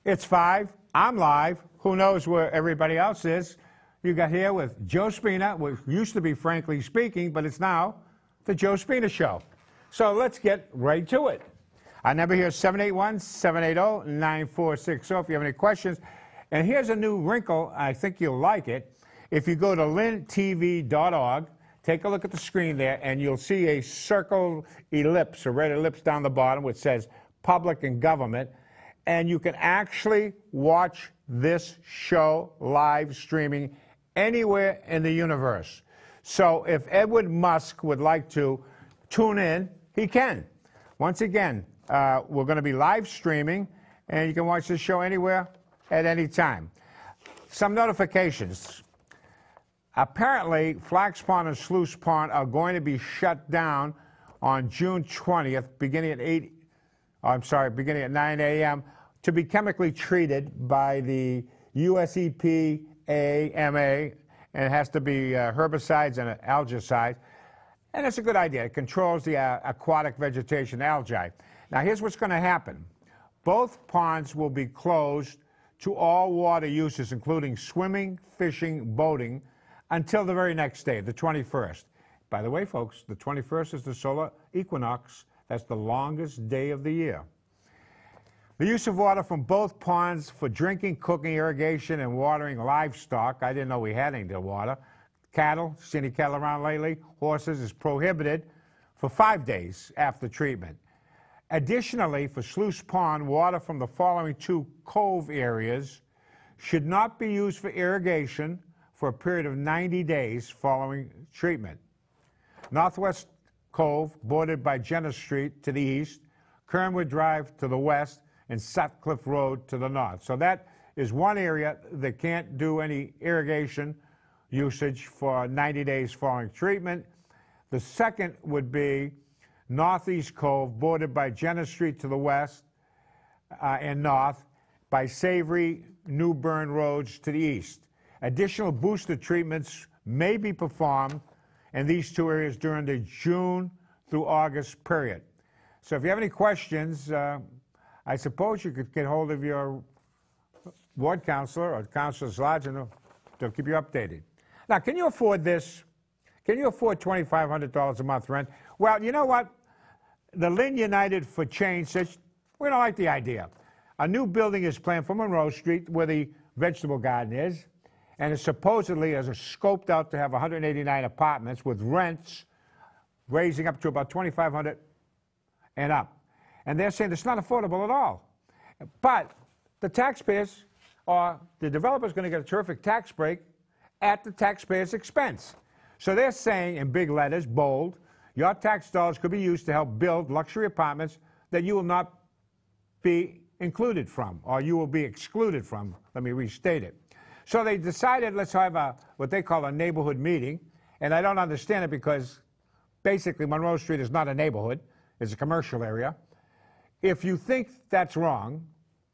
It's 5. I'm live. Who knows where everybody else is? You got here with Joe Spina, which used to be Frankly Speaking, but it's now the Joe Spina Show. So let's get right to it. Our number here is 781-780-9460 if you have any questions. And here's a new wrinkle. I think you'll like it. If you go to lyntv.org, take a look at the screen there, and you'll see a circle ellipse, a red ellipse down the bottom, which says Public and Government. And you can actually watch this show live streaming anywhere in the universe. So if Edward Musk would like to tune in, he can. Once again, we're going to be live streaming, and you can watch this show anywhere at any time. Some notifications. Apparently, Flax Pond and Sluice Pond are going to be shut down on June 20th, beginning at 9 a.m. to be chemically treated by the USEPA AMA, and it has to be herbicides and algicides. And it's a good idea. It controls the aquatic vegetation algae. Now, here's what's going to happen. Both ponds will be closed to all water uses, including swimming, fishing, boating, until the very next day, the 21st. By the way, folks, the 21st is the solar equinox. That's the longest day of the year. The use of water from both ponds for drinking, cooking, irrigation, and watering livestock. I didn't know we had any water. Cattle, seen any cattle around lately? Horses is prohibited for 5 days after treatment. Additionally, for Sluice Pond, water from the following 2 cove areas should not be used for irrigation for a period of 90 days following treatment. Northwest Cove, bordered by Jenner Street to the east, Kernwood Drive to the west, and Sutcliffe Road to the north. So that is one area that can't do any irrigation usage for 90 days following treatment. The second would be Northeast Cove, bordered by Jenner Street to the west and north, by Savory, New Bern Roads to the east. Additional booster treatments may be performed in these 2 areas during the June through August period. So if you have any questions, I suppose you could get hold of your ward counselor or counselor's lodge, and they'll keep you updated. Now, can you afford this? Can you afford $2,500 a month rent? Well, you know what? The Lynn United for Change says, we don't like the idea. A new building is planned for Monroe Street, where the vegetable garden is, and it supposedly is scoped out to have 189 apartments with rents raising up to about $2,500 and up. And they're saying it's not affordable at all. But the taxpayers, or the developer's going to get a terrific tax break at the taxpayer's expense. So they're saying in big letters, bold, your tax dollars could be used to help build luxury apartments that you will not be included from, or you will be excluded from. Let me restate it. So they decided, let's have what they call a neighborhood meeting, and I don't understand it because basically Monroe Street is not a neighborhood, it's a commercial area. If you think that's wrong,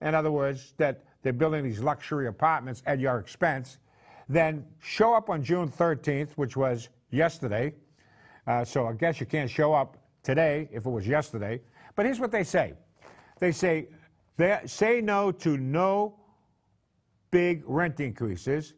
in other words, that they're building these luxury apartments at your expense, then show up on June 13th, which was yesterday. So I guess you can't show up today if it was yesterday. But here's what they say. They say no to no big rent increases,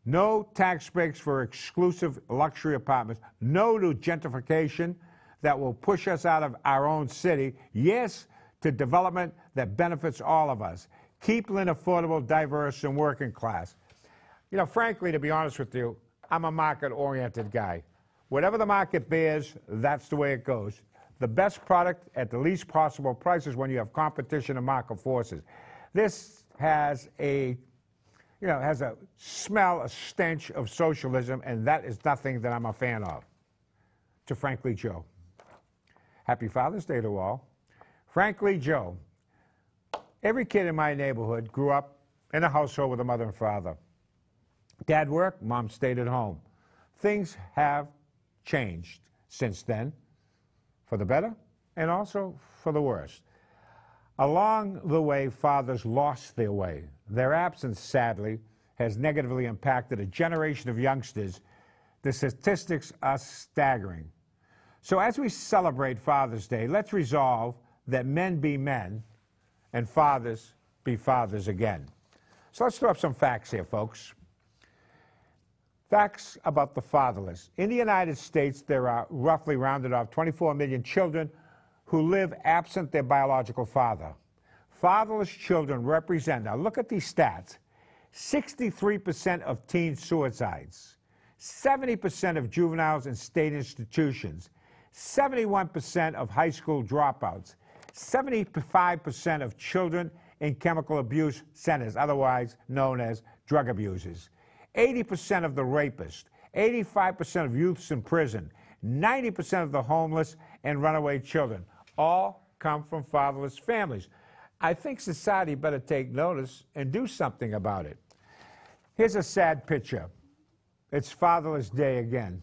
no tax breaks for exclusive luxury apartments, no to gentrification that will push us out of our own city, yes to development that benefits all of us. Keep Lynn affordable, diverse, and working class. You know, frankly, to be honest with you, I'm a market-oriented guy. Whatever the market bears, that's the way it goes. The best product at the least possible prices when you have competition and market forces. This has a smell, a stench of socialism, and that is nothing that I'm a fan of. To Frankly Joe. Happy Father's Day to all. Frankly Joe. Every kid in my neighborhood grew up in a household with a mother and father. Dad worked, mom stayed at home. Things have changed since then, for the better and also for the worse. Along the way, fathers lost their way. Their absence, sadly, has negatively impacted a generation of youngsters. The statistics are staggering. So as we celebrate Father's Day, let's resolve that men be men and fathers be fathers again. So let's throw up some facts here, folks. Facts about the fatherless. In the United States, there are roughly rounded off 24 million children who live absent their biological father. Fatherless children represent, now look at these stats, 63% of teen suicides, 70% of juveniles in state institutions, 71% of high school dropouts, 75% of children in chemical abuse centers, otherwise known as drug abusers, 80% of the rapists, 85% of youths in prison, 90% of the homeless and runaway children, all come from fatherless families. I think society better take notice and do something about it. Here's a sad picture. It's Fatherless Day again.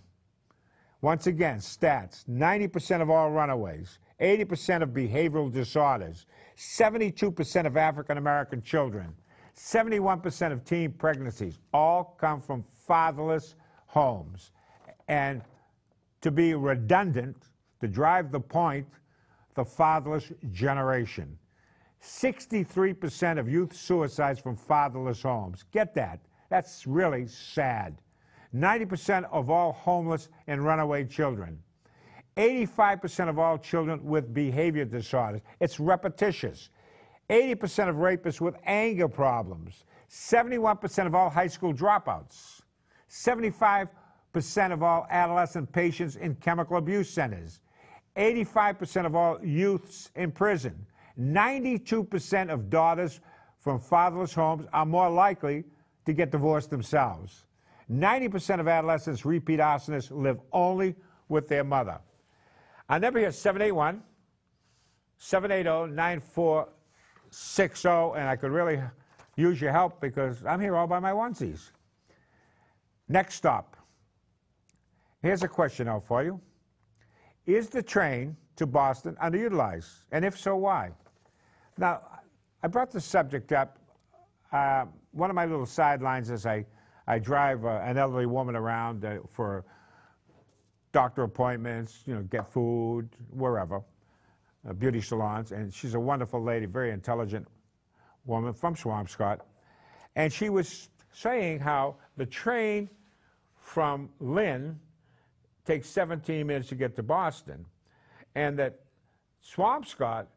Once again, stats, 90% of all runaways, 80% of behavioral disorders, 72% of African American children, 71% of teen pregnancies, all come from fatherless homes. And to be redundant, to drive the point, the fatherless generation. 63% of youth suicides from fatherless homes. Get that. That's really sad. 90% of all homeless and runaway children. 85% of all children with behavior disorders. It's repetitious. 80% of rapists with anger problems. 71% of all high school dropouts. 75% of all adolescent patients in chemical abuse centers. 85% of all youths in prison. 92% of daughters from fatherless homes are more likely to get divorced themselves. 90% of adolescents, repeat arsonists, live only with their mother. Our number here is 780-940-9460, and I could really use your help because I'm here all by my onesies. Next stop. Here's a question out for you. Is the train to Boston underutilized? And if so, why? Now, I brought the subject up. One of my little sidelines is I drive an elderly woman around for doctor appointments, get food, wherever, beauty salons, and she's a wonderful lady, very intelligent woman from Swampscott. And she was saying how the train from Lynn takes 17 minutes to get to Boston, and that Swampscott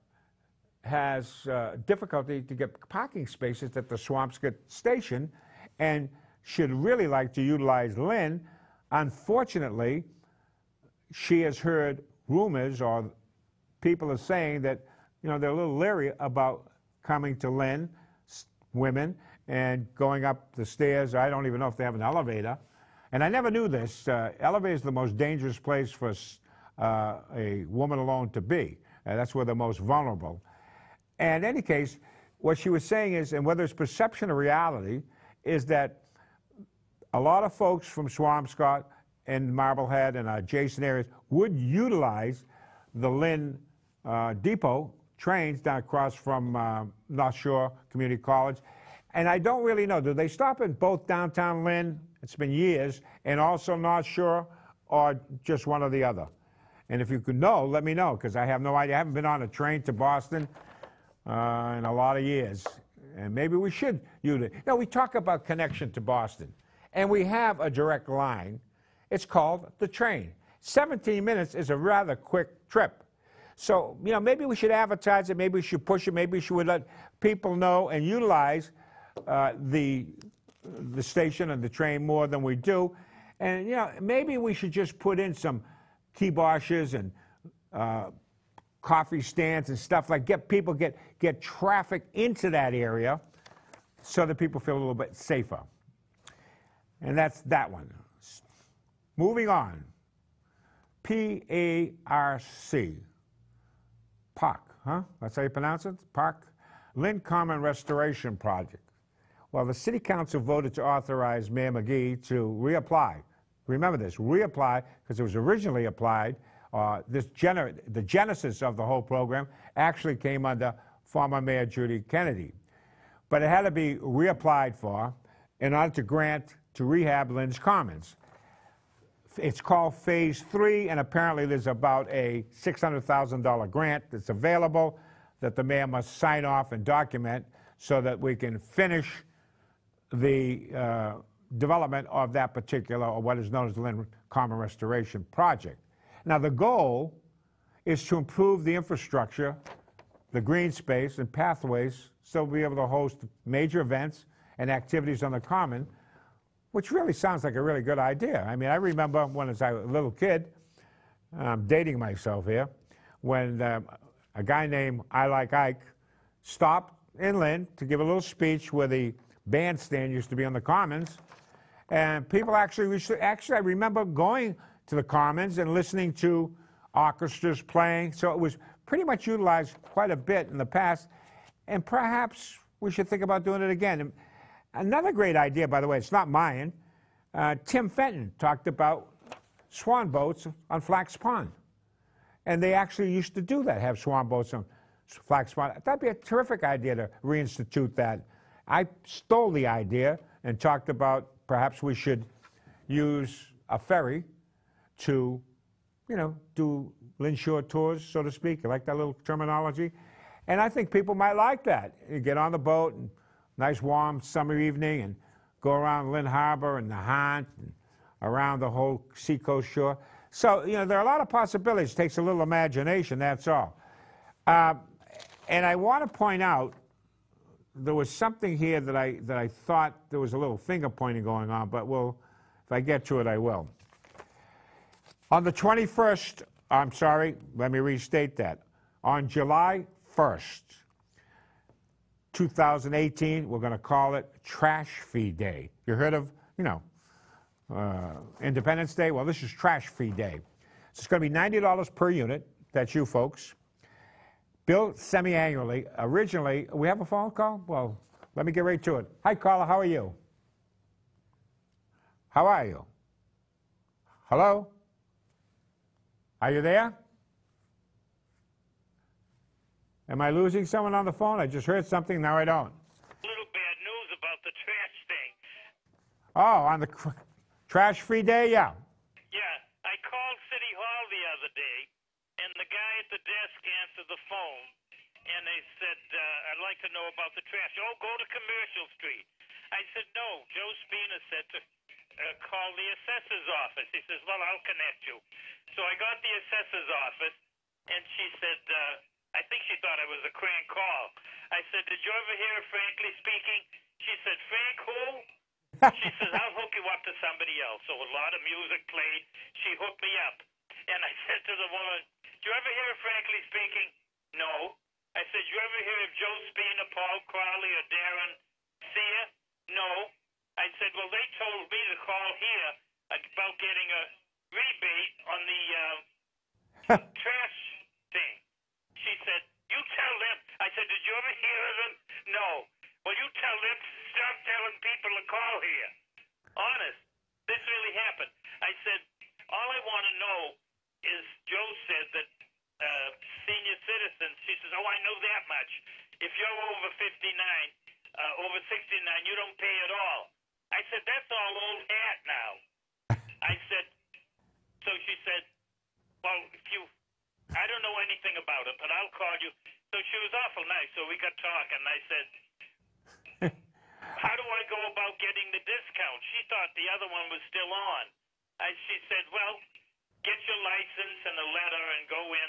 has difficulty to get parking spaces at the Swampscott station and should really like to utilize Lynn. Unfortunately, she has heard rumors, or people are saying that they're a little leery about coming to Lynn, women, and going up the stairs. I don't even know if they have an elevator. And I never knew this. Elevator is the most dangerous place for a woman alone to be. That's where they're most vulnerable. And in any case, what she was saying is, and whether it's perception or reality, is that a lot of folks from Swampscott and Marblehead and adjacent areas would utilize the Lynn Depot trains down across from North Shore Community College. And I don't really know, do they stop in both downtown Lynn, it's been years, and also North Shore, or just one or the other? And if you could know, let me know, because I have no idea. I haven't been on a train to Boston in a lot of years. And maybe we should use it. We talk about connection to Boston, and we have a direct line. It's called the train. 17 minutes is a rather quick trip. So, maybe we should advertise it, maybe we should push it, maybe we should let people know and utilize the station and the train more than we do. And, maybe we should just put in some kiboshes and coffee stands and stuff, like get traffic into that area so that people feel a little bit safer. And that's that one. Moving on. P-A-R-C. Park, huh? That's how you pronounce it? Park? Lynn Common Restoration Project. Well, the City Council voted to authorize Mayor McGee to reapply. Remember this, reapply, because it was originally applied. The genesis of the whole program actually came under former Mayor Judy Kennedy. But it had to be reapplied for in order to grant to rehab Lynn's Commons. It's called Phase 3, and apparently there's about a $600,000 grant that's available that the mayor must sign off and document so that we can finish the development of that particular, or what is known as the Lynn Common Restoration Project. Now, the goal is to improve the infrastructure, the green space, and pathways so we'll be able to host major events and activities on the Common, which really sounds like a really good idea. I mean, I remember when I was a little kid, I'm dating myself here, when a guy named I Like Ike stopped in Lynn to give a little speech where the bandstand used to be on the Commons. And people actually, I remember going to the Commons and listening to orchestras playing. So it was pretty much utilized quite a bit in the past. And perhaps we should think about doing it again. And another great idea, by the way, it's not mine. Tim Fenton talked about swan boats on Flax Pond. And they actually used to do that, have swan boats on Flax Pond. That'd be a terrific idea to reinstitute that. I stole the idea and talked about perhaps we should use a ferry to, do Lynn Shore tours, so to speak. I like that little terminology. And I think people might like that. You get on the boat, and nice warm summer evening, and go around Lynn Harbor and the Haunt, and around the whole seacoast shore. So, there are a lot of possibilities. It takes a little imagination, that's all. And I want to point out, there was something here that I thought there was a little finger pointing going on, but if I get to it, I will. On the 21st, I'm sorry, let me restate that. On July 1st, 2018, we're going to call it Trash Fee Day. You heard of, Independence Day? Well, this is Trash Fee Day. So it's going to be $90 per unit. That's you folks. Billed semi-annually. Originally, we have a phone call? Well, let me get right to it. Hi, caller. How are you? How are you? Hello? Are you there? Am I losing someone on the phone? I just heard something. Now I don't. Little bad news about the trash thing. Oh, on the Trash Free Day? Yeah. Yeah, I called City Hall the other day, and the guy at the desk answered the phone, and they said, I'd like to know about the trash. Oh, go to Commercial Street. I said, no. Joe Spina said to call the assessor's office. He says, well, I'll connect you. So I got the assessor's office, and she said, I think she thought it was a crank call. I said, did you ever hear of Frankly Speaking? She said, Frank who? She says, I'll hook you up to somebody else. So a lot of music played. She hooked me up. And I said to the woman, did you ever hear of Frankly Speaking? No. I said, did you ever hear of Joe Spina, Paul Crowley, or Darren Sear? No. I said, well, they told me to call here about getting a rebate on the trash thing. She said, you tell them. I said, did you ever hear of them? No. Well, you tell them to stop telling people to call here. Honest. This really happened. I said, all I want to know is, Joe said that senior citizens, she says, oh, I know that much. If you're over 59, over 69, you don't pay at all. I said, that's all old hat now. I said, so she said, well, I don't know anything about it, but I'll call you. So she was awful nice, so we got talking, and I said, how do I go about getting the discount? She thought the other one was still on. She said, well, get your license and a letter and go in.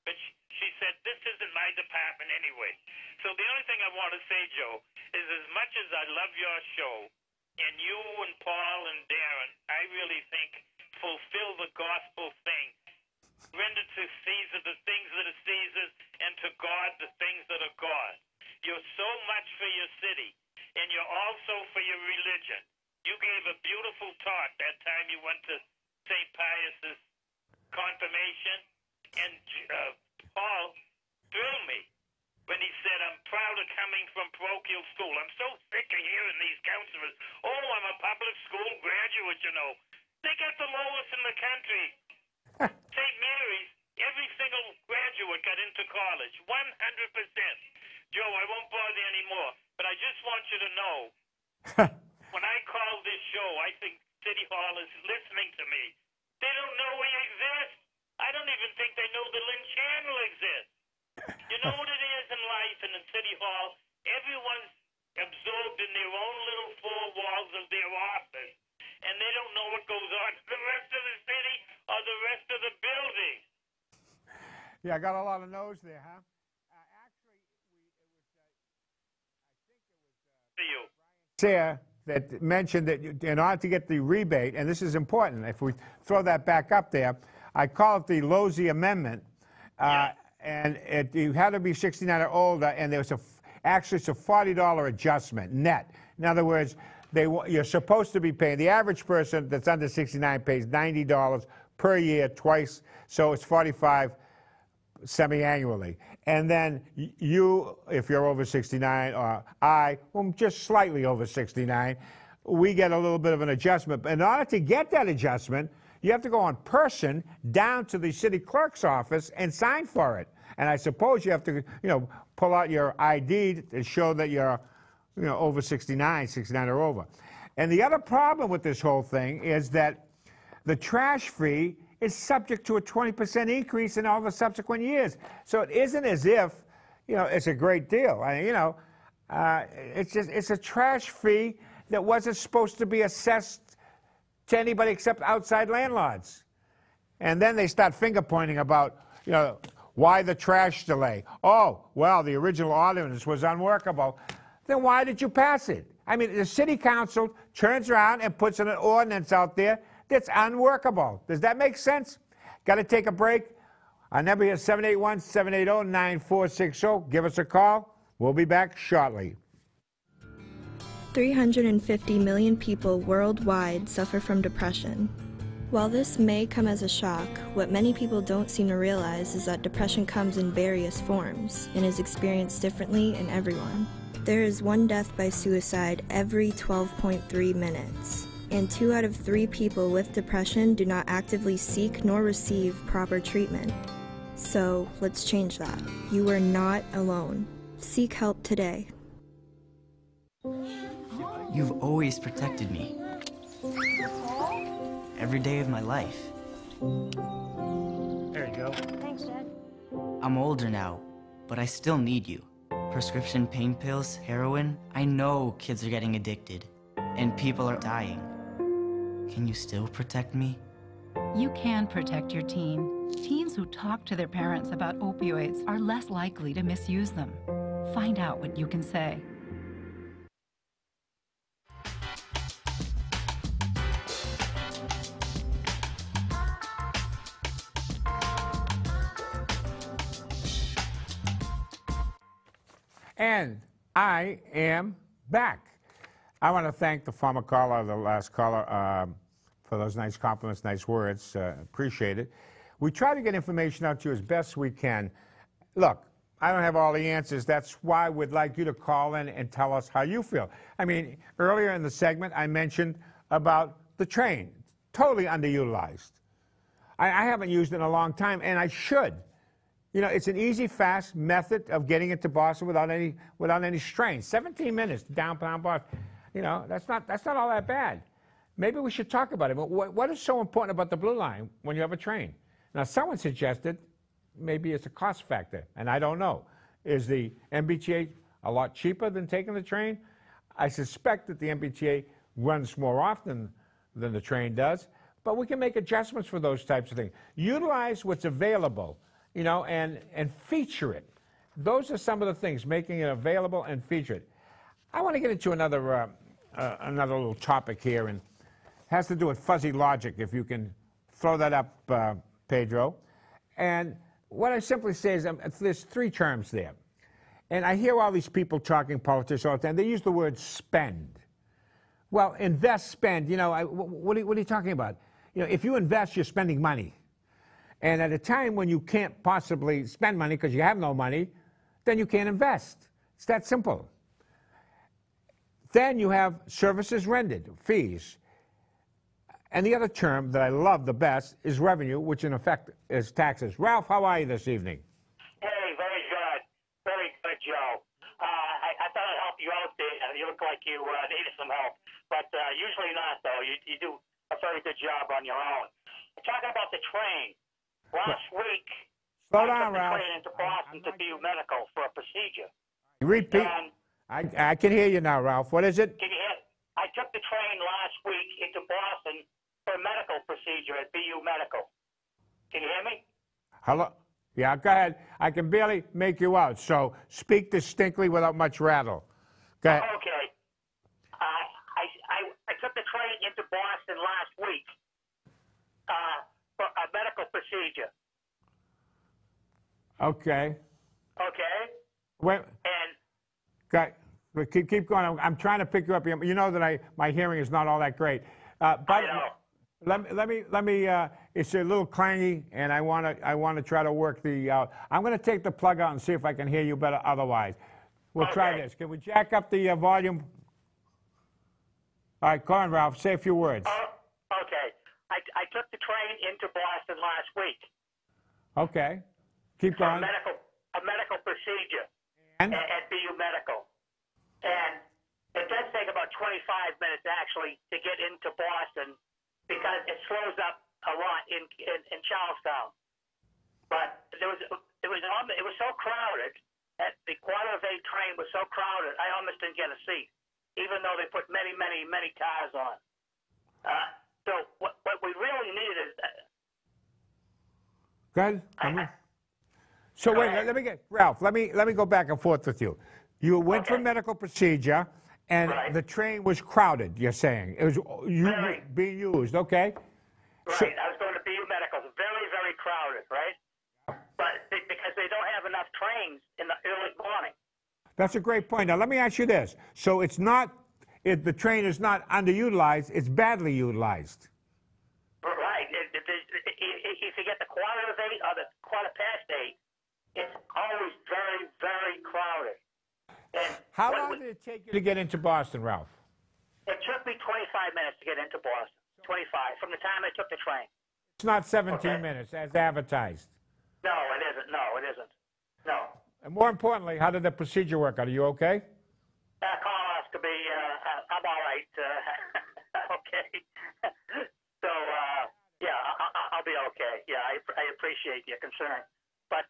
But she said, this isn't my department anyway. So the only thing I want to say, Joe, is as much as I love your show, and you and Paul and Darren, I really think fulfill the gospel thing. Render to Caesar the things that are Caesar's, and to God the things that are God. You're so much for your city, and you're also for your religion. You gave a beautiful talk that time you went to St. Pius's confirmation, and Paul thrilled me when he said, I'm proud of coming from parochial school. I'm so sick of hearing these counselors, oh, I'm a public school graduate, They got the lowest in the country. St. Mary's, every single graduate got into college, 100%. Joe, I won't bother you anymore, but I just want you to know, when I call this show, I think City Hall is listening to me. They don't know we exist. I don't even think they know the Lynn Channel exists. You know what it is in life and in City Hall? Everyone's absorbed in their own little four walls of their office, and they don't know what goes on in the rest of the city or the rest of the building. Yeah, I got a lot of no's there, huh? Actually, Sarah that mentioned that in order to get the rebate, and this is important, if we throw that back up there, I call it the Losey Amendment, and you had to be 69 or older, and there was actually it's a $40 adjustment net. In other words, you're supposed to be paying, the average person that's under 69 pays $90 per year twice, so it's $45 semi-annually. And then you, if you're over 69, or I, well, just slightly over 69, we get a little bit of an adjustment. But in order to get that adjustment, you have to go in person down to the city clerk's office and sign for it. And I suppose you have to, pull out your ID to show that you're, over 69 or over. And the other problem with this whole thing is that the trash fee is subject to a 20% increase in all the subsequent years. So it isn't as if, it's a great deal. It's a trash fee that wasn't supposed to be assessed to anybody except outside landlords. And then they start finger pointing about, why the trash delay? Oh, well, the original ordinance was unworkable. Then why did you pass it? I mean, the city council turns around and puts an ordinance out there that's unworkable. Does that make sense? Got to take a break. Our number here is 781-780-9460. Give us a call. We'll be back shortly. 350 million people worldwide suffer from depression. While this may come as a shock, what many people don't seem to realize is that depression comes in various forms and is experienced differently in everyone. There is one death by suicide every 12.3 minutes. And 2 out of 3 people with depression do not actively seek nor receive proper treatment. So let's change that. You are not alone. Seek help today. You've always protected me. Every day of my life. There you go. Thanks, Dad. I'm older now, but I still need you. Prescription pain pills, heroin. I know kids are getting addicted, and people are dying. Can you still protect me? You can protect your teen. Teens who talk to their parents about opioids are less likely to misuse them. Find out what you can say. And I am back. I want to thank the former caller, the last caller, for those nice compliments, nice words. Appreciate it. We try to get information out to you as best we can. Look, I don't have all the answers. That's why we'd like you to call in and tell us how you feel. I mean, earlier in the segment, I mentioned about the train. Totally underutilized. I haven't used it in a long time, and I should. It's an easy, fast method of getting into Boston without any strain. 17 minutes downtown Boston. That's not all that bad. Maybe we should talk about it. But what is so important about the Blue Line when you have a train? Now, someone suggested maybe it's a cost factor, and I don't know. Is the MBTA a lot cheaper than taking the train? I suspect that the MBTA runs more often than the train does, but we can make adjustments for those types of things. Utilize what's available. And feature it. Those are some of the things, making it available and feature it. I want to get into another little topic here, and has to do with fuzzy logic, if you can throw that up, Pedro. And what I simply say is there's 3 terms there. And I hear all these people talking, politicians all the time. They use the word spend. Well, invest, spend. What are you talking about? If you invest, you're spending money. And at a time when you can't possibly spend money because you have no money, then you can't invest. It's that simple. Then you have services rendered, fees. And the other term that I love the best is revenue, which in effect is taxes. Ralph, how are you this evening? Hey, very good. Very good, Joe. I thought I'd help you out there. You look like you needed some help. But usually not, though. You do a very good job on your own. Talking about the train. Last week, Slow I down, took the Ralph. train into Boston to BU Medical for a procedure. Repeat. And I can hear you now, Ralph. What is it? Can you hear? I took the train last week into Boston for a medical procedure at BU Medical. Can you hear me? Hello? Yeah, go ahead. I can barely make you out, so speak distinctly without much rattle. Go ahead. Okay. I took the train into Boston last week for a medical procedure. Okay. Okay? Wait. And Keep going. I'm trying to pick you up. You know that my hearing is not all that great. But I know. let me. It's a little clangy, and I want to try to work the. I'm going to take the plug out and see if I can hear you better. Otherwise, we'll try Okay. this. Can we jack up the volume? All right, go on, Ralph. Say a few words. Okay. I took the train into Boston last week Okay. Keep for a going. medical procedure And? at BU Medical. And it does take about 25 minutes actually to get into Boston because it slows up a lot in Charlestown. But it was so crowded that the quarter of 8 train was so crowded I almost didn't get a seat, even though they put many cars on. So what we really need is. Go ahead. So wait, let me get Ralph. Let me go back and forth with you. You went for Okay. medical procedure, and Right. the train was crowded. You're saying it was Very. being used. Okay. Right, So- I was going to BU Medical. Very crowded, right? But because they don't have enough trains in the early morning. That's a great point. Now let me ask you this: so it's not the train is not underutilized; it's badly utilized. Right. If you get the quarter of 8 or the quarter past 8, it's always very crowded. And How long did it take you to get into Boston, Ralph? It took me 25 minutes to get into Boston. 25 from the time I took the train. It's not 17 Okay. minutes as advertised. No, it isn't. No, it isn't. No. And more importantly, how did the procedure work? Are you okay? Colonoscopy, I'm all right. Okay. So, yeah, I'll be okay. Yeah, I appreciate your concern. But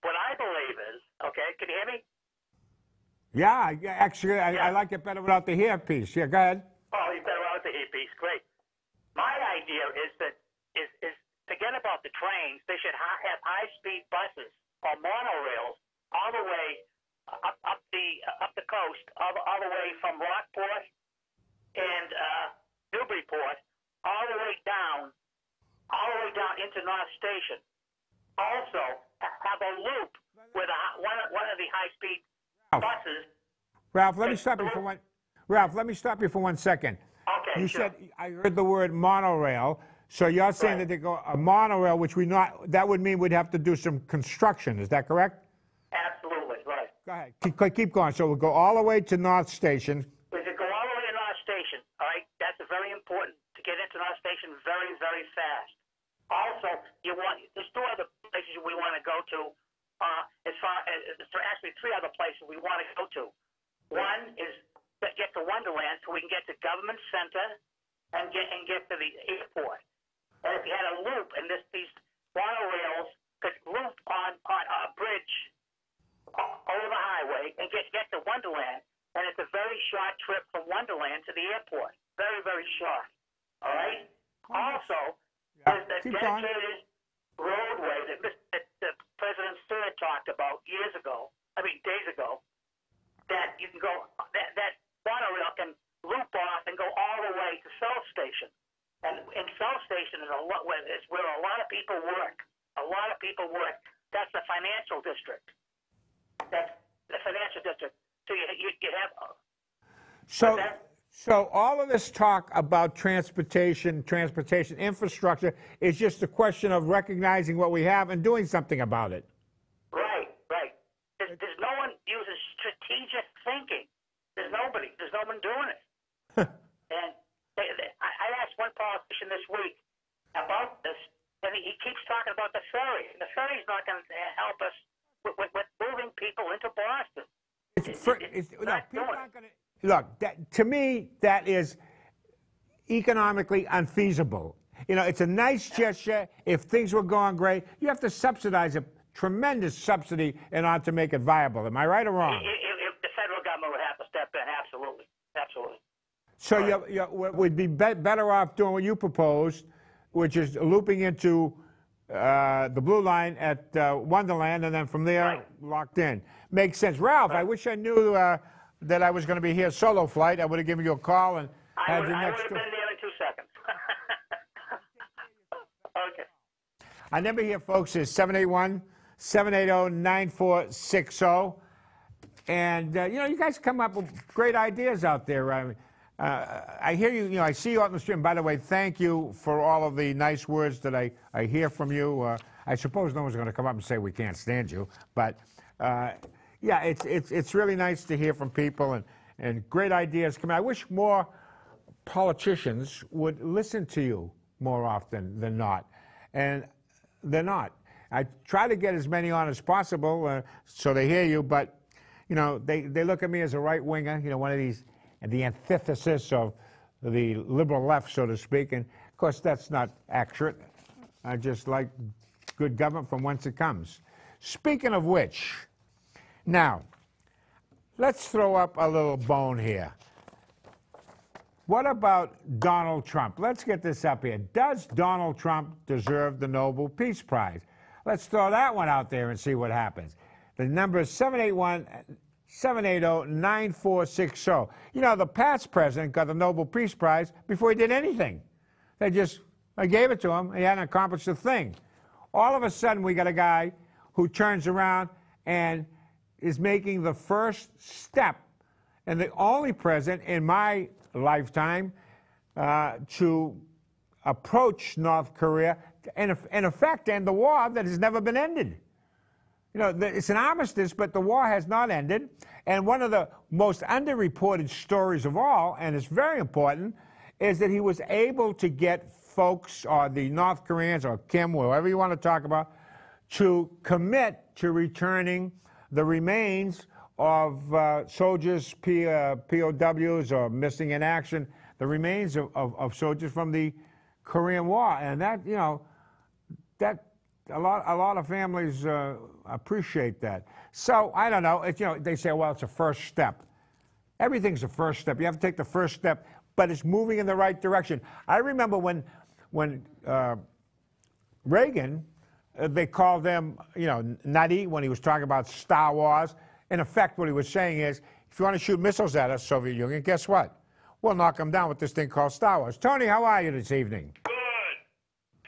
what I believe is, okay, can you hear me? Yeah, actually, I like it better without the hairpiece. Yeah, go ahead. Oh, you better out the earpiece. Great. My idea is that is forget about the trains. They should have high-speed buses or monorails all the way up the coast, all the way from Rockport and Newburyport, all the way down into North Station. Also, have a loop with one of the high-speed buses. Ralph, let me stop you for one. Ralph, let me stop you for 1 second. Okay, You sure. said I heard the word monorail. So you're saying that they go a monorail, which that would mean we'd have to do some construction. Is that correct? Absolutely, right. Go ahead. Keep going. So we'll go all the way to North Station. We could go all the way to North Station, all right? That's very important to get into North Station very fast. Also, there's 2 other places we want to go to. As far as there are actually 3 other places we want to go to. One is get to Wonderland so we can get to Government Center and get to the airport. And if you had a loop and these monorails could loop on a bridge over the highway and get to Wonderland, and it's a very short trip from Wonderland to the airport. Very short. All right? Also, there's the Keep going. dedicated roadway that President Stewart talked about days ago, that you can go, that monorail can loop off and go all the way to South Station. And South Station is where a lot of people work. That's the financial district. That's the financial district. So you have. So all of this talk about transportation infrastructure is just a question of recognizing what we have and doing something about it. Right. There's no one uses strategic thinking. There's no one doing it. And I asked one politician this week about this, and he keeps talking about the ferry. And the ferry's not going to help us with moving people into Boston. Look, to me, that is economically unfeasible. You know, it's a nice gesture. If things were going great, you have to subsidize a tremendous subsidy in order to make it viable. Am I right or wrong? If the federal So we'd be better off doing what you proposed, which is looping into the blue line at Wonderland, and then from there, locked in. Makes sense. Ralph, I wish I knew that I was going to be here solo flight. I would have given you a call and had you next. I would have been there in 2 seconds. Okay. Our number here, folks, is 781-780-9460. And, you guys come up with great ideas out there. I hear you, I see you out in the street. And by the way, thank you for all of the nice words that I hear from you. I suppose no one's going to come up and say we can't stand you. But, yeah, it's really nice to hear from people and great ideas come out. I wish more politicians would listen to you more often than not. And they're not. I try to get as many on as possible so they hear you, but, they look at me as a right-winger, one of these, the antithesis of the liberal left, so to speak. And, of course, that's not accurate. I just like good government from whence it comes. Speaking of which, now, let's throw up a little bone here. What about Donald Trump? Let's get this up here. Does Donald Trump deserve the Nobel Peace Prize? Let's throw that one out there and see what happens. The number is 781-780-9460. The past president got the Nobel Peace Prize before he did anything. They just gave it to him. He hadn't accomplished a thing. All of a sudden, we got a guy who turns around and is making the first step, and the only president in my lifetime to approach North Korea and, in effect, end the war that has never been ended. It's an armistice, but the war has not ended. And one of the most underreported stories of all, and it's very important, is that he was able to get folks, or the North Koreans, or Kim, whoever you want to talk about, to commit to returning the remains of soldiers, POWs, or missing in action, the remains of soldiers from the Korean War. And that, that a lot of families appreciate that. So, I don't know, they say, well, it's a first step. Everything's a first step. You have to take the first step, but it's moving in the right direction. I remember when Reagan, they called them, nutty when he was talking about Star Wars. In effect, what he was saying is, if you want to shoot missiles at us, Soviet Union, guess what? We'll knock them down with this thing called Star Wars. Tony, how are you this evening? Good.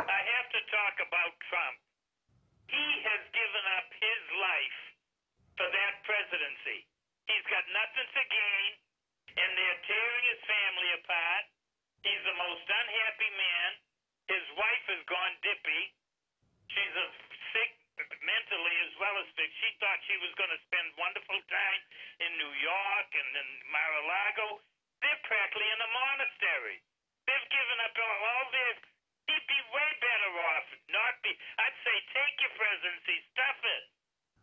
I have to talk about Trump. He has given up his life for that presidency. He's got nothing to gain, and they're tearing his family apart. He's the most unhappy man. His wife has gone dippy. She's sick mentally as well as sick. She thought she was going to spend wonderful time in New York and in Mar-a-Lago. They're practically in a monastery. They've given up all their... He'd be way better off not be... I'd say take your presidency, stuff it.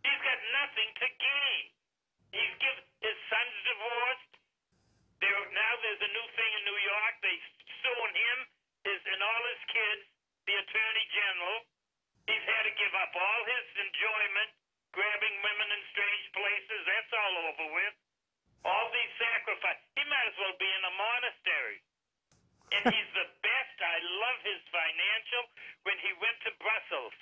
He's got nothing to gain. He's given... His son's divorced. Now there's a new thing in New York. They're suing him and all his kids, the Attorney General. He's had to give up all his enjoyment, grabbing women in strange places. That's all over with. All these sacrifices. He might as well be in a monastery. And he's the best. I love his financial. When he went to Brussels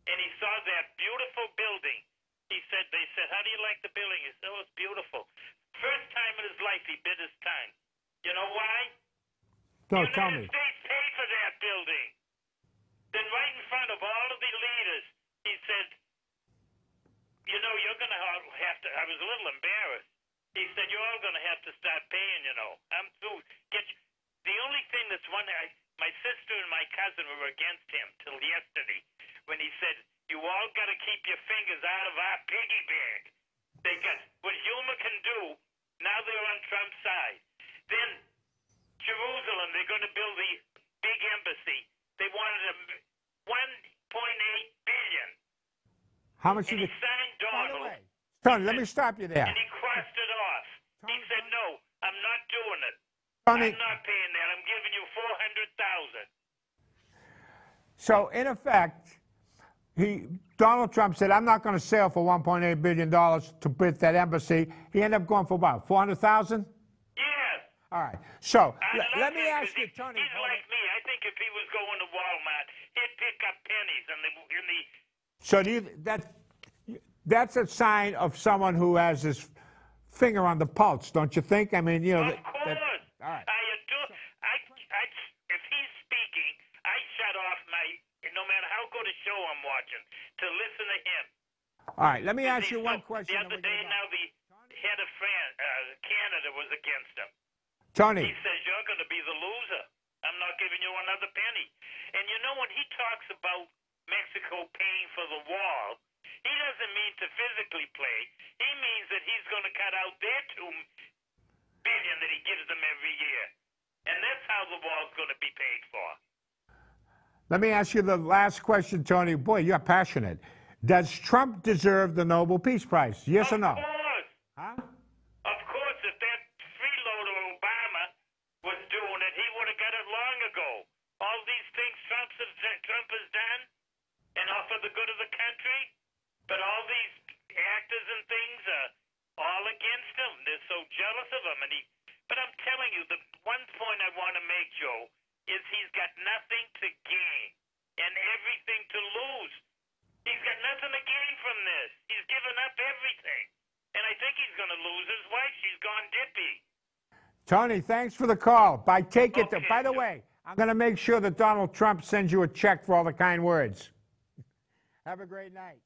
and he saw that beautiful building, they said, how do you like the building? He said, oh, it's beautiful. First time in his life he bit his tongue. You know why? No, the tell me. United States paid for that building. Then right in front of all of the leaders, he said, you're going to have to, I was a little embarrassed. He said, you're all going to have to start paying, I'm through. The only thing that's my sister and my cousin were against him till yesterday when he said, you all got to keep your fingers out of our piggy bank. They got what Yuma can do. Now they're on Trump's side. Then Jerusalem, they're going to build the big embassy. They wanted $1.8 billion. How much and did he signed Donald. Tony, let me stop you there. And he crossed it off. He said, no, I'm not doing it. Tony, I'm not paying that. I'm giving you $400,000. So, in effect, Donald Trump said, I'm not going to sell for $1.8 billion to build that embassy. He ended up going for about $400,000? Yes. All right. So I love let me him ask 'cause you, Tony. He's like me. I think if he was going to Walmart, he'd pick up pennies in the So that's a sign of someone who has his finger on the pulse, don't you think? I mean, you know. Of course. All right. I adore. If he's speaking, I shut off no matter how good a show I'm watching, to listen to him. All right. Let me ask you one question. The other day, now the head of Canada was against him. Tony. He says you're going to be the loser. I'm not giving you another penny. And you know, when he talks about Mexico paying for the wall, he doesn't mean to physically play. He means that he's going to cut out their $2 billion that he gives them every year. And that's how the wall's going to be paid for. Let me ask you the last question, Tony. Boy, you're passionate. Does Trump deserve the Nobel Peace Prize? Yes or no? Of course. Huh? Of course, if that freeloader Obama was doing it, he would have got it long ago. All these things Trump has done, and all for the good of the country, but all these actors and things are all against him. They're so jealous of him. But I'm telling you, the one point I want to make, Joe, is he's got nothing to gain and everything to lose. He's got nothing to gain from this. He's given up everything. And I think he's going to lose his wife. She's gone dippy. Tony, thanks for the call. By the Joe. way, I'm going to make sure that Donald Trump sends you a check for all the kind words. Have a great night.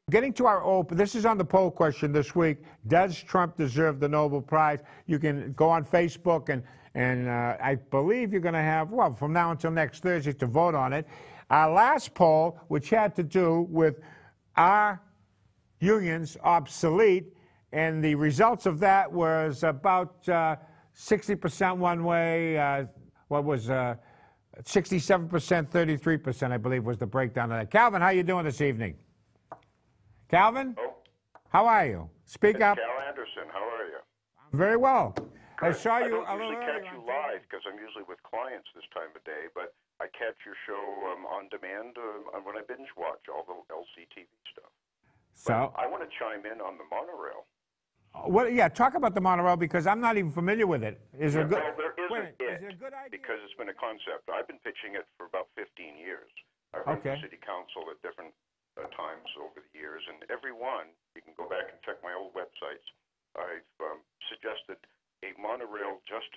Getting to our open, this is on the poll question this week. Does Trump deserve the Nobel Prize? You can go on Facebook, and I believe you're going to have, well, from now until next Thursday to vote on it. Our last poll, which had to do with our unions obsolete, and the results of that was about 60% one way, 67%, 33%, I believe, was the breakdown of that. Calvin, how you doing this evening? Calvin? Oh, How are you? Speak up. Cal Anderson, how are you? Very well. I Good. saw you I a little don't usually earlier catch you on live because I'm usually with clients this time of day, but I catch your show on demand when I binge watch all the LCTV stuff. So, I want to chime in on the monorail. yeah, talk about the monorail because I'm not even familiar with it. Is there a good? Well, there is Wait a minute, it, is it a good idea? because it's been a concept. I've been pitching it for about 15 years. I've run for Okay. city council at different times over the years, and every one, you can go back and check my old websites, I've suggested a monorail just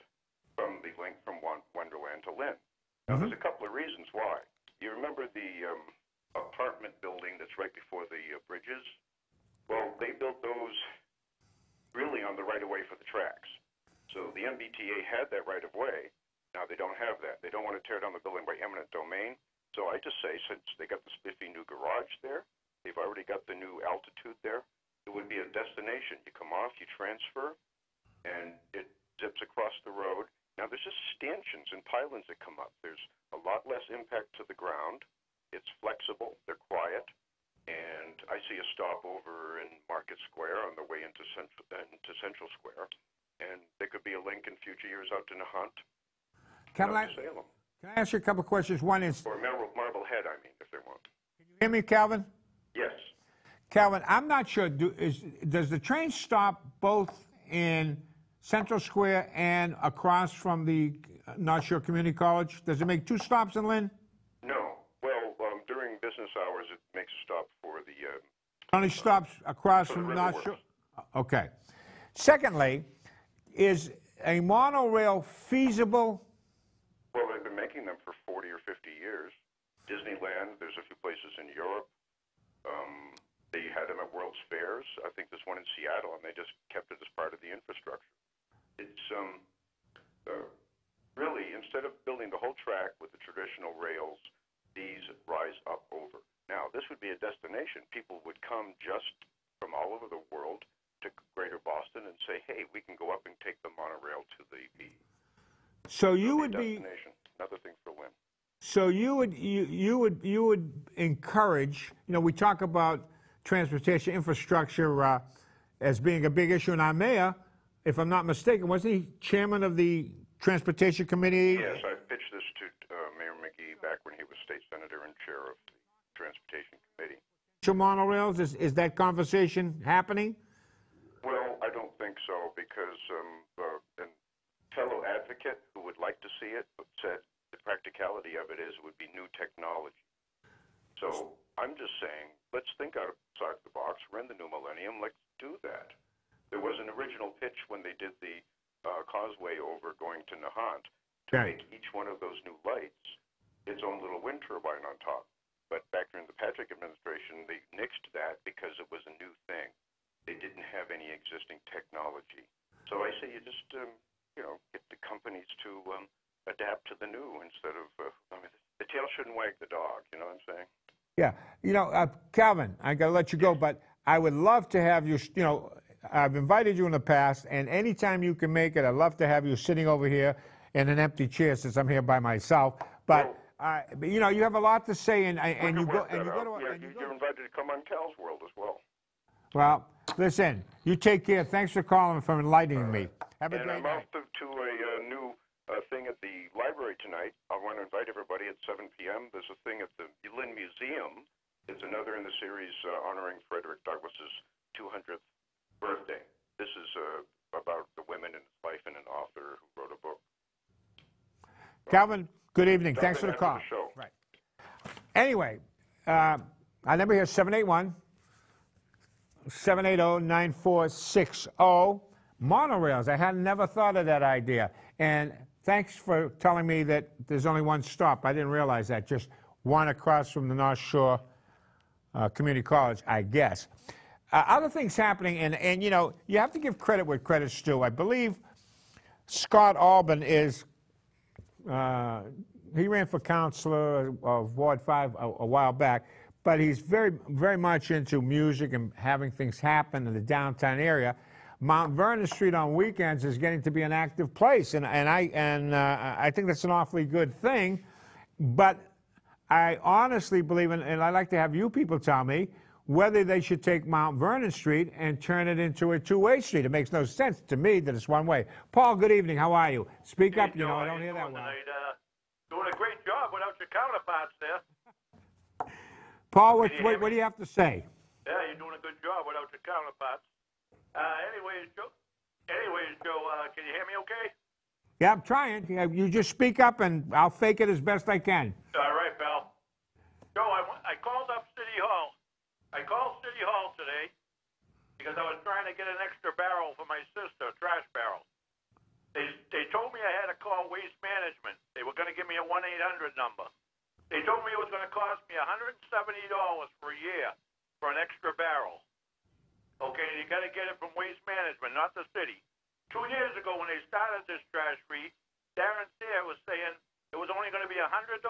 from the link from Wonderland to Lynn. Now, there's a couple of reasons why. You remember the apartment building that's right before the bridges? Well, they built those really on the right-of-way for the tracks. So the MBTA had that right-of-way. Now they don't have that. They don't want to tear down the building by eminent domain. So I just say, since they got the spiffy new garage there, they've already got the new altitude there, it would be a destination. You come off, you transfer, and it zips across the road. Now, there's just stanchions and pylons that come up. There's a lot less impact to the ground. It's flexible. They're quiet. And I see a stopover in Market Square on the way into Central Square. And there could be a link in future years out to Nahant, Can out to Salem. I ask you a couple of questions? One is, Or Marblehead, I mean, if they want. can you hear me, Calvin? Yes. Calvin, I'm not sure. Does the train stop both in Central Square and across from the North Shore Community College? Does it make two stops in Lynn? No. Well, during business hours, it makes a stop for the... Only stops across for the from River North Works. Shore? Okay. Secondly, is a monorail feasible? Well, they've been making them for 40 or 50 years. Disneyland, there's a few places in Europe. They had them at World's Fairs. I think there's one in Seattle, and they just kept it as part of the infrastructure. It's really, instead of building the whole track with the traditional rails, these rise up over. Now, this would be a destination. People would come just from all over the world to Greater Boston and say, hey, we can go up and take the monorail to the beach. So you would be. Another thing for Lynn. So you would encourage. You know, we talk about transportation infrastructure as being a big issue, and our mayor, if I'm not mistaken, wasn't he chairman of the Transportation Committee? Yes, I pitched this to Mayor McGee back when he was state senator and chair of the Transportation Committee. Monorails, is that conversation happening? Well, I don't think so, because advocate who would like to see it, but said the practicality of it is it would be new technology. So I'm just saying, let's think outside the box. We're in the new millennium. Let's do that. There was an original pitch when they did the causeway over going to Nahant to make each one of those new lights its own little wind turbine on top. But back during the Patrick administration, they nixed that because it was a new thing. They didn't have any existing technology. So I say you just, get the companies to adapt to the new instead of, the tail shouldn't wag the dog, you know what I'm saying? Yeah. Calvin, I got to let you go, but I would love to have you, I've invited you in the past, and anytime you can make it, I'd love to have you sitting over here in an empty chair since I'm here by myself. But, you have a lot to say, and you go to... You're invited to come on Cal's World as well. Well, listen, you take care. Thanks for calling and for enlightening me. Have a great night. And I'm off to a new thing at the library tonight. I want to invite everybody at 7 p.m. There's a thing at the Lynn Museum. It's another in the series honoring Frederick Douglass's 200th birthday. This is about the women in his life and an author who wrote a book. Calvin, good evening. Thanks for the call. Right. Anyway, our number here is 780-9460. Monorails. I had never thought of that idea. And thanks for telling me that there's only one stop. I didn't realize that. Just one across from the North Shore Community College, I guess. Other things happening, and you have to give credit where credit's due. I believe Scott Alban is, he ran for councilor of Ward 5 a while back, but he's very, very much into music and having things happen in the downtown area. Mount Vernon Street on weekends is getting to be an active place, and I think that's an awfully good thing. But I honestly believe, and I'd like to have you people tell me, whether they should take Mount Vernon Street and turn it into a two-way street. It makes no sense to me that it's one way. Paul, good evening. How are you? Speak up. I don't hear that well. Doing a great job without your counterparts there. Paul, what do you have to say? Yeah, you're doing a good job without your counterparts. Anyways, Joe, can you hear me okay? Yeah, I'm trying. You just speak up, and I'll fake it as best I can. All right, pal. Joe, I called up City Hall. I called City Hall today because I was trying to get an extra barrel for my sister, a trash barrel. They told me I had to call Waste Management. They were going to give me a 1-800 number. They told me it was going to cost me $170 for a year for an extra barrel. Okay, you got to get it from Waste Management, not the city. 2 years ago, when they started this trash fee, Darren Sear was saying it was only going to be $100 to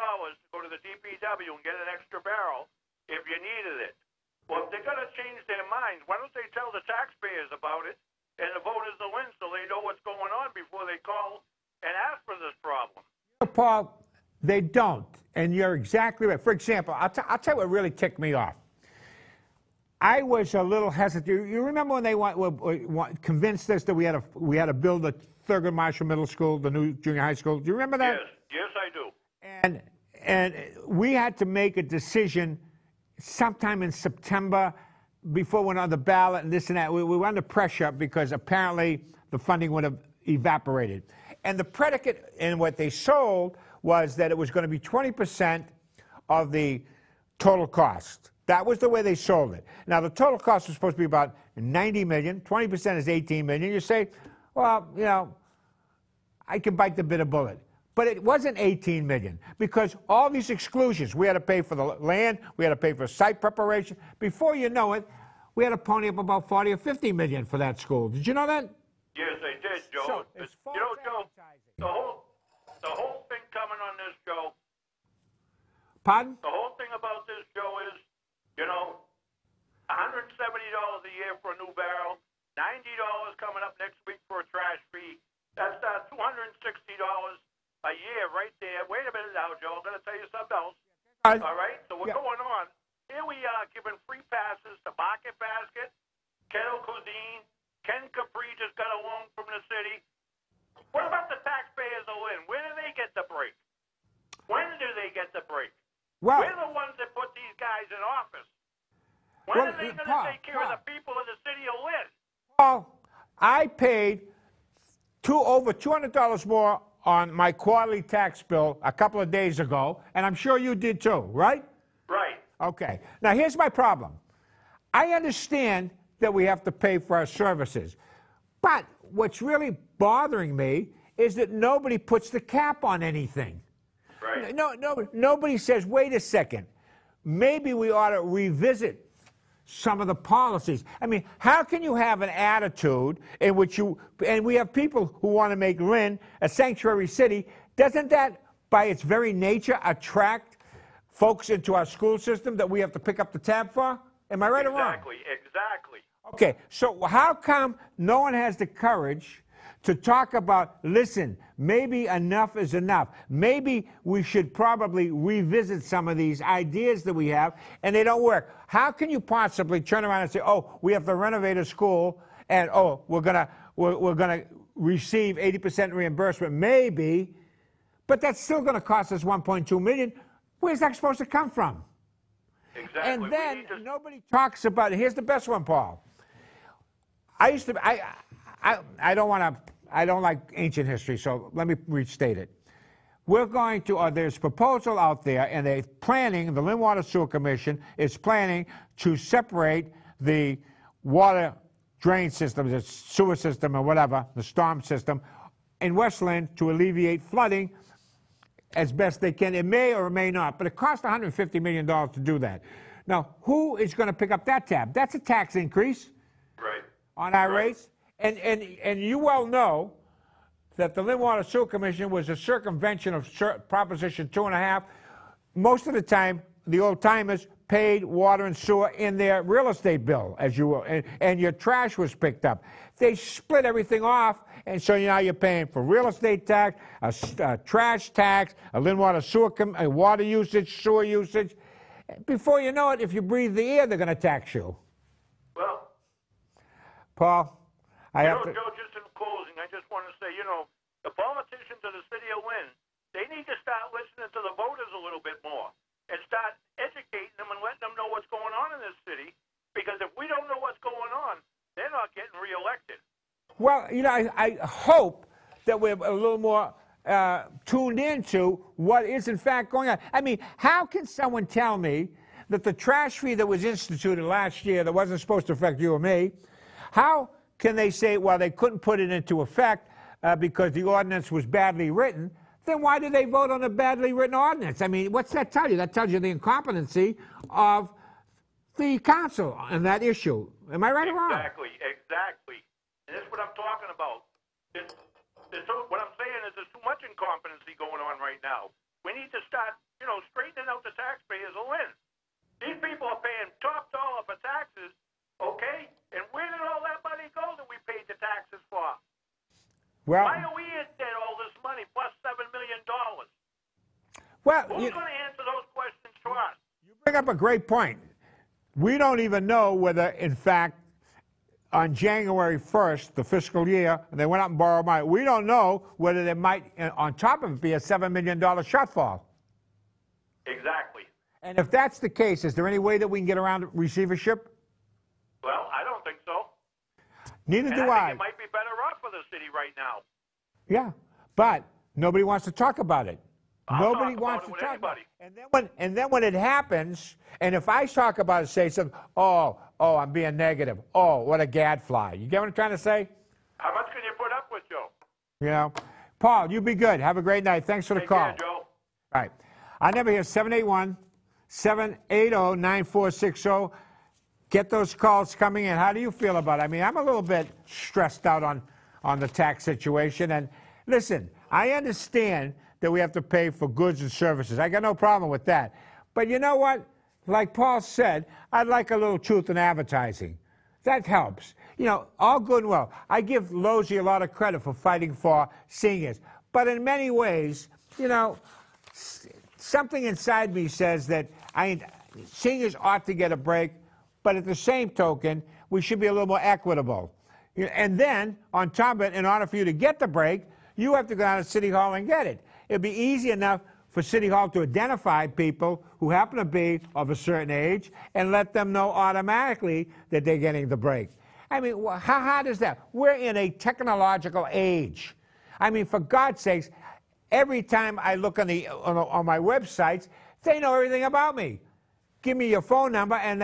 go to the DPW and get an extra barrel if you needed it. Well, if they're going to change their minds, why don't they tell the taxpayers about it and the voters to win so they know what's going on before they call and ask for this problem? Paul, they don't, and you're exactly right. For example, I'll tell you what really ticked me off. I was a little hesitant. You remember when they convinced us that we had to build a Thurgood Marshall Middle School, the new junior high school? Do you remember that? Yes, I do. And we had to make a decision sometime in September before we went on the ballot and this and that. We were under pressure because apparently the funding would have evaporated. And the predicate in what they sold was that it was going to be 20% of the total cost. That was the way they sold it. Now, the total cost was supposed to be about $90 million. 20% is $18 million. You say, well, I can bite the bitter bullet. But it wasn't $18 million because all these exclusions, we had to pay for the land, we had to pay for site preparation. Before you know it, we had to pony up about $40 or $50 million for that school. Did you know that? Yes, I did, Joe. So it's Joe, the whole thing coming on this, Joe. Pardon? The whole thing about this, Joe, is, $170 a year for a new barrel, $90 coming up next week for a trash fee. That's $260 a year right there. Wait a minute now, Joe. I'm going to tell you something else. All right? So what's going on? Here we are giving free passes to Market Basket, Kettle Cuisine, Ken Capri just got a loan from the city. What about the taxpayers of Lynn? Where do they get the break? When do they get the break? Well, we're the ones that put these guys in office. When are they going to take care of the people of the city of Lynn? Paul, I paid over $200 more on my quarterly tax bill a couple of days ago, and I'm sure you did too, right? Right. Okay. Now, here's my problem. I understand that we have to pay for our services, but what's really bothering me is that nobody puts the cap on anything. Right. Nobody says, wait a second, maybe we ought to revisit some of the policies. I mean, how can you have an attitude in which and we have people who want to make Lynn a sanctuary city. Doesn't that, by its very nature, attract folks into our school system that we have to pick up the tab for? Am I right or wrong? Exactly. Okay, so how come no one has the courage to talk about, listen, maybe enough is enough. Maybe we should probably revisit some of these ideas that we have, and they don't work. How can you possibly turn around and say, oh, we have to renovate a school, and oh, we're gonna receive 80% reimbursement, maybe, but that's still gonna cost us $1.2 million. Where's that supposed to come from? Exactly. And then nobody talks about it. Here's the best one, Paul. I don't like ancient history, so let me restate it. We're going to, or there's a proposal out there, and they're planning, the Lynn Water Sewer Commission is planning to separate the water drain system, the sewer system or whatever, the storm system, in West Lynn to alleviate flooding as best they can. It may or may not, but it costs $150 million to do that. Now, who is going to pick up that tab? That's a tax increase on our rates. And you well know that the Lynn Water Sewer Commission was a circumvention of Proposition 2.5. Most of the time, the old-timers paid water and sewer in their real estate bill, as you will, and your trash was picked up. They split everything off, and so now you're paying for real estate tax, a trash tax, a Lynn Water Sewer, water usage, sewer usage. Before you know it, if you breathe the air, they're going to tax you. Well, Paul, Joe, just in closing, I just want to say, the politicians of the city of Lynn, they need to start listening to the voters a little bit more and start educating them and letting them know what's going on in this city, because if we don't know what's going on, they're not getting reelected. Well, I hope that we're a little more tuned into what is in fact going on. I mean, how can someone tell me that the trash fee that was instituted last year that wasn't supposed to affect you or me, how can they say, well, they couldn't put it into effect because the ordinance was badly written? Then why did they vote on a badly written ordinance? I mean, what's that tell you? That tells you the incompetency of the council on that issue. Am I right or wrong? Exactly. And that's what I'm talking about. What I'm saying is there's too much incompetency going on right now. We need to start, straightening out the taxpayers of Lynn. These people are paying top dollar for taxes, okay? And where did all that money go that we paid the taxes for? Well, why are we in debt all this money plus $7 million? Well, who's going to answer those questions to us? You bring up a great point. We don't even know whether, in fact, on January 1st, the fiscal year, they went out and borrowed money. We don't know whether there might, on top of it, be a $7 million shortfall. Exactly. And if that's the case, is there any way that we can get around receivership? Well, I don't think so. Neither do I think it might be better off for the city right now. Yeah, but nobody wants to talk about it. Nobody wants to talk about it. And then when it happens, and if I talk about it, say something, oh, I'm being negative. Oh, what a gadfly. You get what I'm trying to say? How much can you put up with, Joe? Paul, you be good. Have a great night. Thanks for the call. Take care, Joe. All right. Our number here is 781-780-9460. Get those calls coming in. How do you feel about it? I mean, I'm a little bit stressed out on the tax situation. And listen, I understand that we have to pay for goods and services. I got no problem with that. But you know what? Like Paul said, I'd like a little truth in advertising. That helps. All good and well. I give Lozy a lot of credit for fighting for seniors. But in many ways, something inside me says that seniors ought to get a break, but at the same token, we should be a little more equitable. And then, on top of it, in order for you to get the break, you have to go down to City Hall and get it. It'd be easy enough for City Hall to identify people who happen to be of a certain age and let them know automatically that they're getting the break. I mean, how hard is that? We're in a technological age. I mean, for God's sakes, every time I look on my websites, they know everything about me. Give me your phone number, and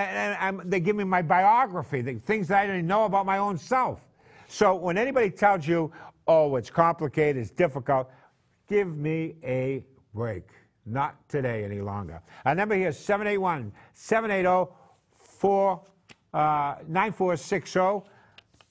they give me my biography, the things that I didn't know about my own self. So when anybody tells you, oh, it's complicated, it's difficult, give me a break. Not today any longer. Our number here is 781-780-9460.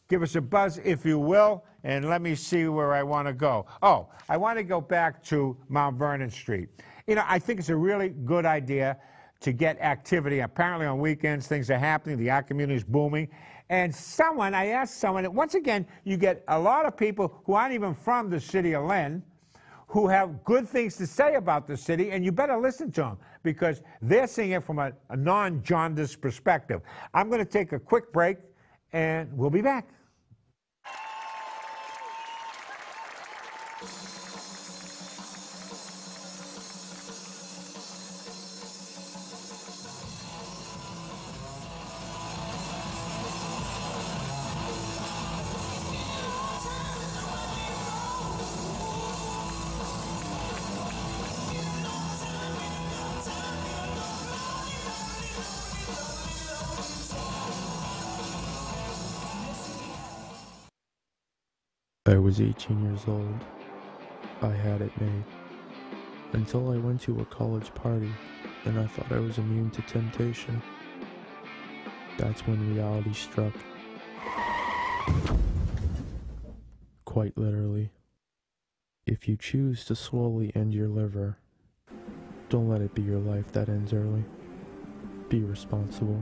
Give us a buzz, if you will, and let me see where I want to go. Oh, I want to go back to Mount Vernon Street. You know, I think it's a really good idea to get activity. Apparently on weekends, things are happening. The art community is booming. And I asked someone, once again, you get a lot of people who aren't even from the city of Lynn, who have good things to say about the city, and you better listen to them because they're seeing it from a non-jaundiced perspective. I'm going to take a quick break, and we'll be back. I was 18 years old. I had it made. Until I went to a college party, and I thought I was immune to temptation. That's when reality struck. Quite literally. If you choose to slowly end your liver, don't let it be your life that ends early. Be responsible.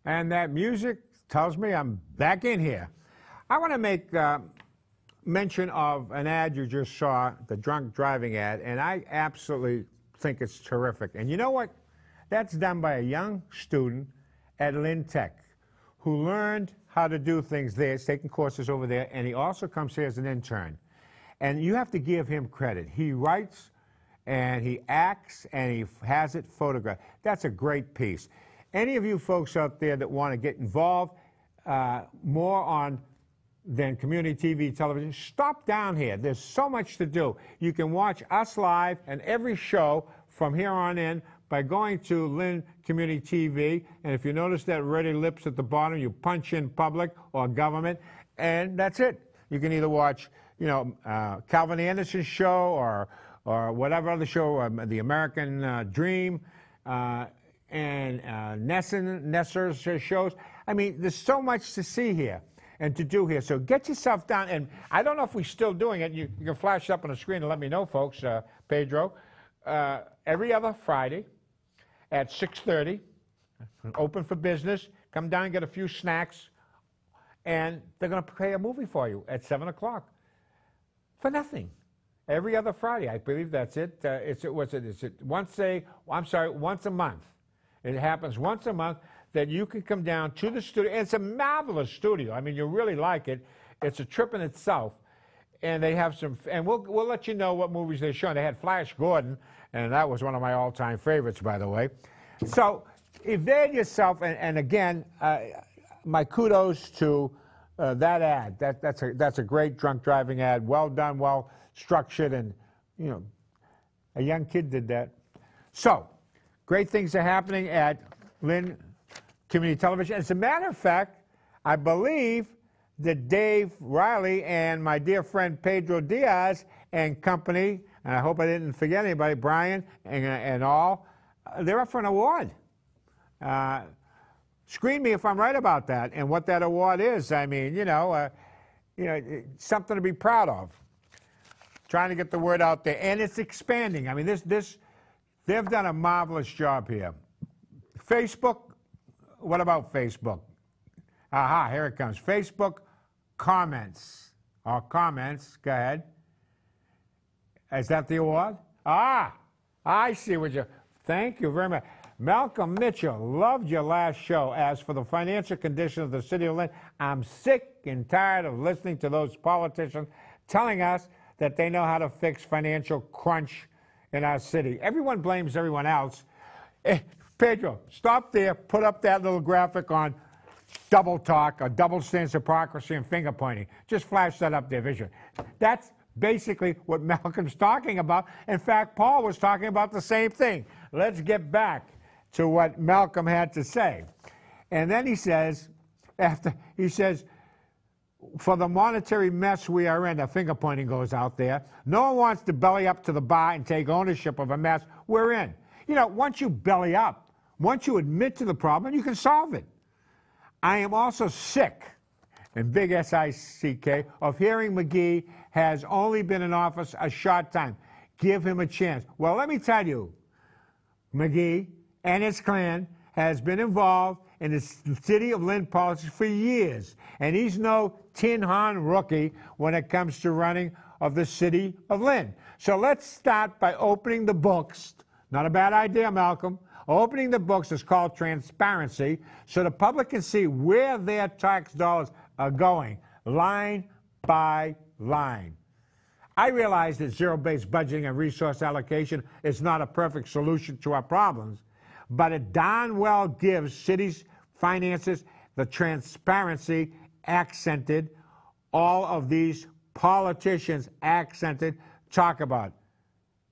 And that music tells me I'm back in here. I want to make mention of an ad you just saw, the drunk driving ad, and I absolutely think it's terrific. And you know what? That's done by a young student at Lynn Tech who learned how to do things there. He's taking courses over there, and he also comes here as an intern. And you have to give him credit. He writes, and he acts, and he has it photographed. That's a great piece. Any of you folks out there that want to get involved more on than community TV, television, stop down here. There's so much to do. You can watch us live and every show from here on in by going to Lynn Community TV. And if you notice that red ellipse at the bottom, you punch in public or government, and that's it. You can either watch, you know, Calvin Anderson's show or whatever other show, The American Dream, and Nesser's shows. I mean, there's so much to see here and to do here. So get yourself down. And I don't know if we're still doing it. You can flash up on the screen and let me know, folks, Pedro. Every other Friday at 6:30, open for business. Come down and get a few snacks. And they're going to play a movie for you at 7 o'clock for nothing. Every other Friday, I believe that's it. Once a month. It happens once a month that you can come down to the studio. And it's a marvelous studio. I mean, you really like it. It's a trip in itself. And they have some, and we'll let you know what movies they're showing. They had Flash Gordon, and that was one of my all-time favorites, by the way. So evade yourself, and again, my kudos to that ad. That's a great drunk driving ad. Well done, well structured, and you know, a young kid did that. So, great things are happening at Lynn Community Television. As a matter of fact, I believe that Dave Riley and my dear friend Pedro Diaz and company, and I hope I didn't forget anybody, Brian and all, they're up for an award. Screen me if I'm right about that and what that award is. I mean, something to be proud of. Trying to get the word out there, and it's expanding. I mean, they've done a marvelous job here. Facebook, what about Facebook? Aha, here it comes. Facebook comments. Or comments, go ahead. Is that the award? Ah, I see what you, thank you very much. Malcolm Mitchell, loved your last show. As for the financial condition of the city of Lynn, I'm sick and tired of listening to those politicians telling us that they know how to fix financial crunch in our city. Everyone blames everyone else. Pedro, stop there, put up that little graphic on double talk, or double stands hypocrisy and finger pointing. Just flash that up there, visually. That's basically what Malcolm's talking about. In fact, Paul was talking about the same thing. Let's get back to what Malcolm had to say. And then he says, for the monetary mess we are in, the finger pointing goes out there. No one wants to belly up to the bar and take ownership of a mess we're in. You know, once you belly up, once you admit to the problem, you can solve it. I am also sick, and big S-I-C-K, of hearing McGee has only been in office a short time. Give him a chance. Well, let me tell you, McGee and his clan has been involved in the city of Lynn politics for years, and he's no tin horn rookie when it comes to running of the city of Lynn. So let's start by opening the books. Not a bad idea, Malcolm. Opening the books is called transparency, so the public can see where their tax dollars are going, line by line. I realize that zero-based budgeting and resource allocation is not a perfect solution to our problems, but it darn well gives cities' finances the transparency accented all of these politicians accented talk about,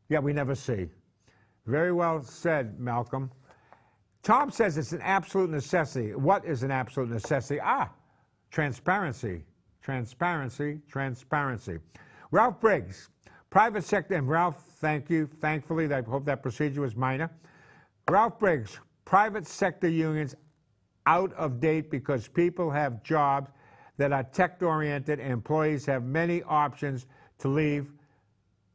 yet we never see. Very well said, Malcolm. Tom says it's an absolute necessity. What is an absolute necessity? Transparency, transparency, transparency. Ralph Briggs, private sector, and Ralph, thank you. Thankfully, I hope that procedure was minor. Ralph Briggs, private sector unions out of date because people have jobs that are tech-oriented and employees have many options to leave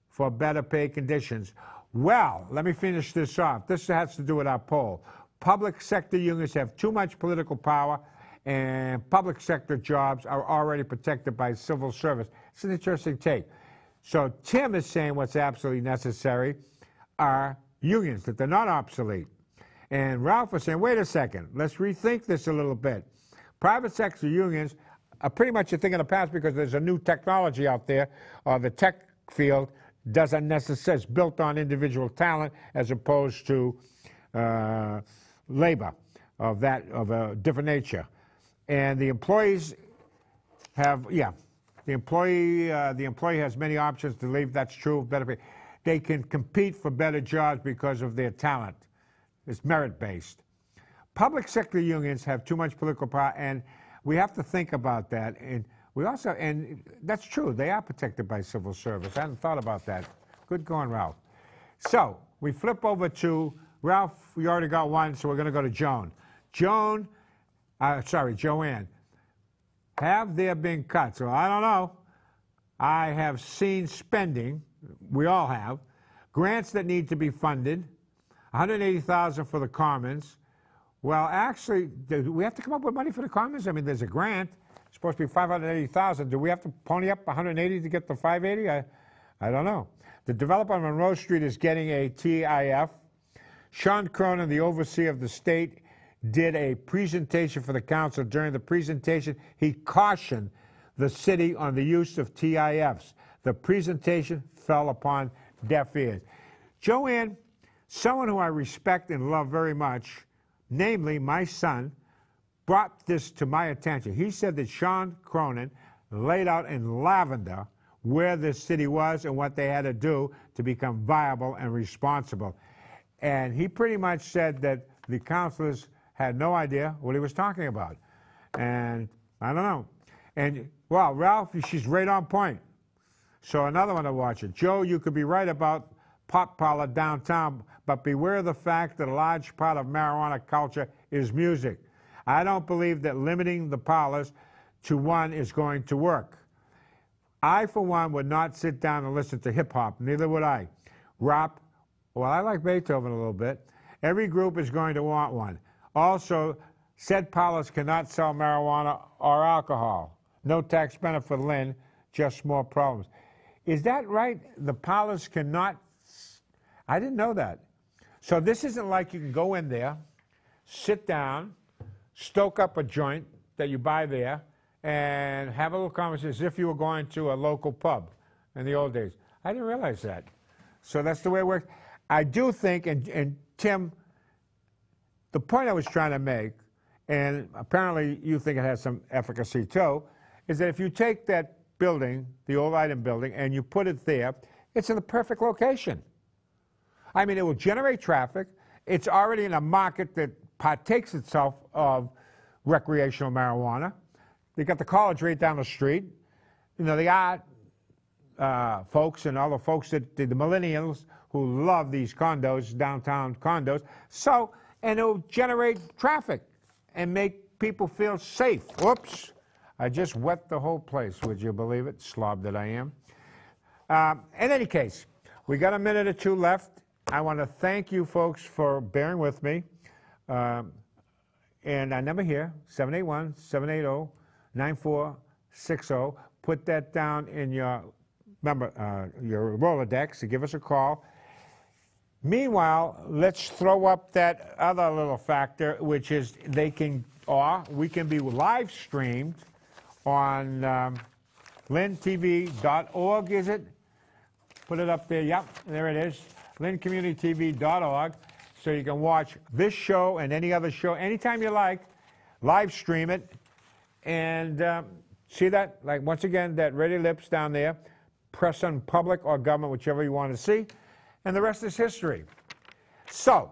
for better pay conditions. Well, let me finish this off. This has to do with our poll. Public sector unions have too much political power, and public sector jobs are already protected by civil service. It's an interesting take. So Tim is saying what's absolutely necessary are unions, that they're not obsolete. And Ralph is saying, wait a second, let's rethink this a little bit. Private sector unions are pretty much a thing of the past because there's a new technology out there, or the tech field doesn't necessarily, it's built on individual talent as opposed to labor of a different nature. And the employees have, the employee has many options to leave. That's true. Better pay. They can compete for better jobs because of their talent. It's merit-based. Public sector unions have too much political power, and we have to think about that. And we also, and that's true, they are protected by civil service. I hadn't thought about that. Good going, Ralph. So we flip over to Ralph. We already got one, so we're going to go to Joan. Joanne. Have there been cuts? Well, I don't know. I have seen spending. We all have. Grants that need to be funded. $180,000 for the Commons. Well, actually, do we have to come up with money for the Commons? I mean, there's a grant. It's supposed to be $580,000. Do we have to pony up $180 to get the $580? I don't know. The developer on Monroe Street is getting a TIF. Sean Cronin, the overseer of the state, did a presentation for the council. During the presentation, he cautioned the city on the use of TIFs. The presentation fell upon deaf ears. Joanne, someone who I respect and love very much, namely my son, brought this to my attention. He said that Sean Cronin laid out in lavender where this city was and what they had to do to become viable and responsible. And he pretty much said that the councilors had no idea what he was talking about. And I don't know. And, well, Ralph, she's right on point. So another one to watch it. Joe, you could be right about pot parlor downtown, but beware of the fact that a large part of marijuana culture is music. I don't believe that limiting the parlors to one is going to work. I, for one, would not sit down and listen to hip-hop. Neither would I. Rap, well, I like Beethoven a little bit. Every group is going to want one. Also, said parlors cannot sell marijuana or alcohol. No tax benefit for Lynn, just more problems. Is that right? The parlors cannot? I didn't know that. So this isn't like you can go in there, sit down, stoke up a joint that you buy there, and have a little conversation as if you were going to a local pub in the old days. I didn't realize that. So that's the way it works. I do think, and Tim, the point I was trying to make, and apparently you think it has some efficacy too, is that if you take that building, the old item building, and you put it there, it's in the perfect location. I mean, it will generate traffic. It's already in a market that partakes itself of recreational marijuana. They got the college right down the street. You know, the art folks and all the folks that the millennials who love these condos, downtown condos. So, and it'll generate traffic and make people feel safe. Whoops. I just wet the whole place, would you believe it? Slob that I am. In any case, we got a minute or two left. I want to thank you folks for bearing with me. And our number here, 781-780-9460. Put that down in your Rolodex to give us a call. Meanwhile, let's throw up that other little factor, which is we can be live streamed on lyntv.org, is it? Put it up there. Yep, there it is. lyncommunitytv.org. So you can watch this show and any other show anytime you like, live stream it, and see that? Like, once again, that ready lips down there. Press on public or government, whichever you want to see, and the rest is history. So,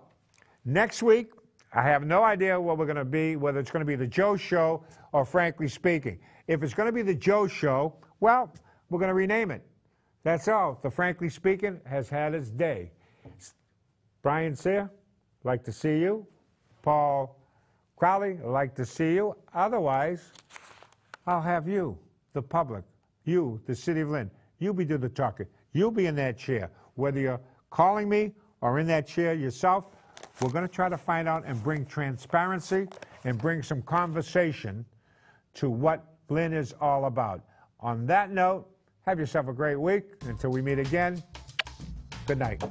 next week, I have no idea what we're going to be, whether it's going to be the Joe Show or Frankly Speaking. If it's going to be the Joe Show, well, we're going to rename it. That's all. The Frankly Speaking has had its day. Brian Sear, like to see you. Paul Crowley, like to see you. Otherwise, I'll have you, the public, you, the City of Lynn. You be doing the talking. You'll be in that chair. Whether you're calling me or in that chair yourself, we're going to try to find out and bring transparency and bring some conversation to what Lynn is all about. On that note, have yourself a great week. Until we meet again, good night.